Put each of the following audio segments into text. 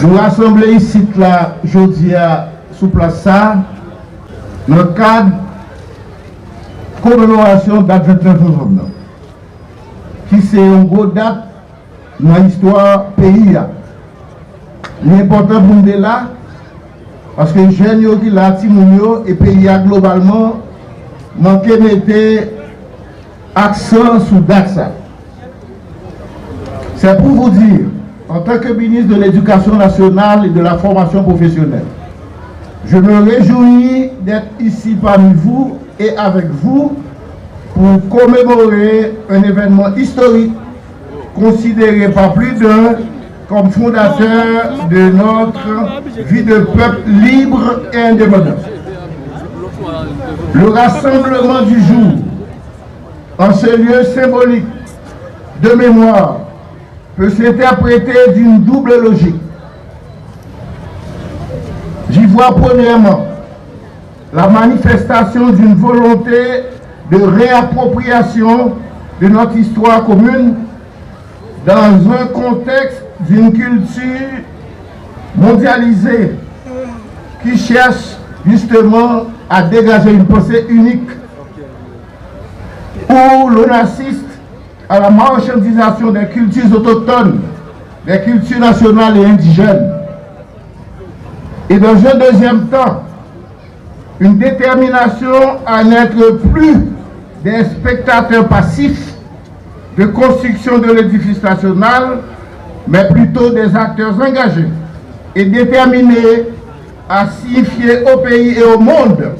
Nous rassemblons ici là, jeudi sous place ça, dans le cadre de commémoration date 29 novembre, qui c'est une grosse date dans l'histoire du pays. L'important pour nous là, parce que les jeunes qui là, et le pays globalement, manqué de mettre accent sur date ça. C'est pour vous dire, en tant que ministre de l'Éducation nationale et de la formation professionnelle, je me réjouis d'être ici parmi vous et avec vous pour commémorer un événement historique considéré par plus d'un comme fondateur de notre vie de peuple libre et indépendant. Le rassemblement du jour, en ce lieu symbolique de mémoire, peut s'interpréter d'une double logique. J'y vois premièrement la manifestation d'une volonté de réappropriation de notre histoire commune dans un contexte d'une culture mondialisée qui cherche justement à dégager une pensée unique où l'on assiste à la marchandisation des cultures autochtones, des cultures nationales et indigènes. Et dans un deuxième temps, une détermination à n'être plus des spectateurs passifs de construction de l'édifice national, mais plutôt des acteurs engagés et déterminés à signifier au pays et au monde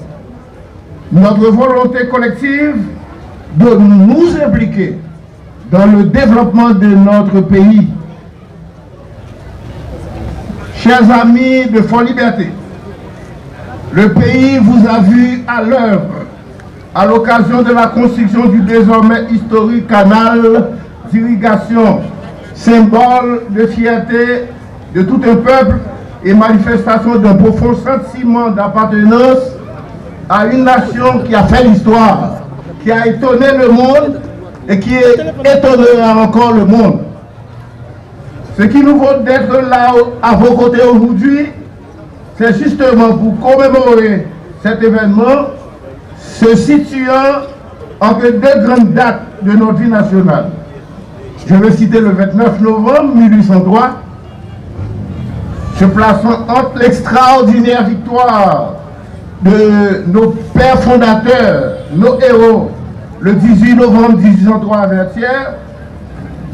notre volonté collective de nous impliquer dans le développement de notre pays. Chers amis de Fonds Liberté, le pays vous a vu à l'œuvre à l'occasion de la construction du désormais historique canal d'irrigation, symbole de fierté de tout un peuple et manifestation d'un profond sentiment d'appartenance à une nation qui a fait l'histoire, qui a étonné le monde et qui étonnera encore le monde. Ce qui nous vaut d'être là à vos côtés aujourd'hui, c'est justement pour commémorer cet événement se situant entre deux grandes dates de notre vie nationale. Je vais citer le 29 novembre 1803, se plaçant entre l'extraordinaire victoire de nos pères fondateurs, nos héros, le 18 novembre 1803 à Vertières,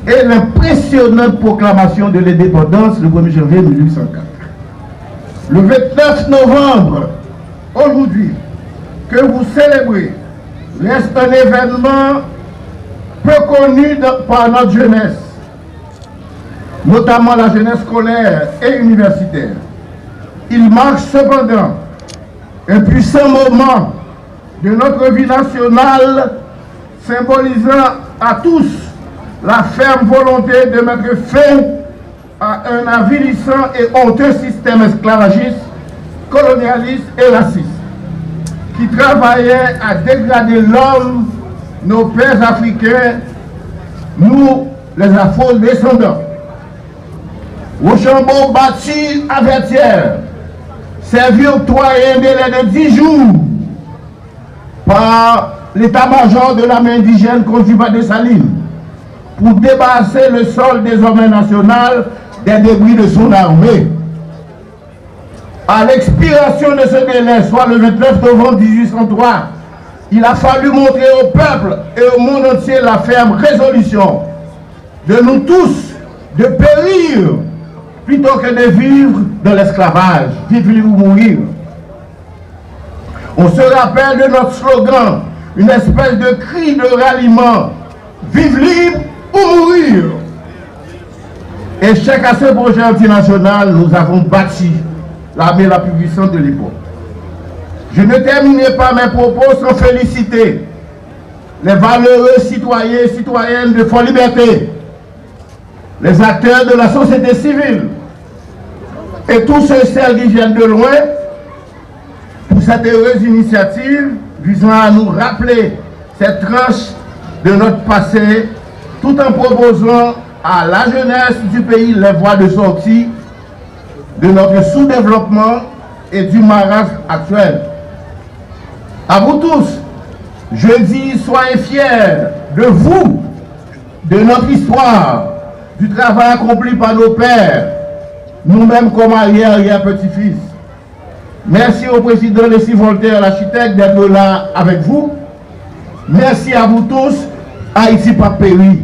et l'impressionnante proclamation de l'indépendance le 1er janvier 1804. Le 29 novembre, aujourd'hui, que vous célébrez, reste un événement peu connu par notre jeunesse, notamment la jeunesse scolaire et universitaire. Il marque cependant un puissant moment de notre vie nationale, symbolisant à tous la ferme volonté de mettre fin à un avilissant et honteux système esclavagiste, colonialiste et raciste, qui travaillait à dégrader l'homme, nos pères africains, nous, les afro-descendants. Rochambeau bâti à Vertières, servi au octroyé un délai de 10 jours par l'état-major de l'armée indigène conduit par Dessalines pour débarrasser le sol désormais national des débris de son armée. À l'expiration de ce délai, soit le 29 novembre 1803, il a fallu montrer au peuple et au monde entier la ferme résolution de nous tous de périr plutôt que de vivre dans l'esclavage, vivre libre ou mourir. On se rappelle de notre slogan, une espèce de cri de ralliement, vive libre ou mourir. Échec à ce projet antinational, nous avons bâti l'armée la plus puissante de l'époque. Je ne terminerai pas mes propos sans féliciter les valeureux citoyens et citoyennes de Fonds Liberté, les acteurs de la société civile et tous ceux et celles qui viennent de loin pour cette heureuse initiative visant à nous rappeler cette tranche de notre passé tout en proposant à la jeunesse du pays les voies de sortie de notre sous-développement et du marasme actuel. À vous tous, je dis, soyez fiers de vous, de notre histoire, du travail accompli par nos pères, nous-mêmes comme arrière-petit-fils. Merci au président Leslie Voltaire, l'architecte, d'être là avec vous. Merci à vous tous. Haïti pas péri.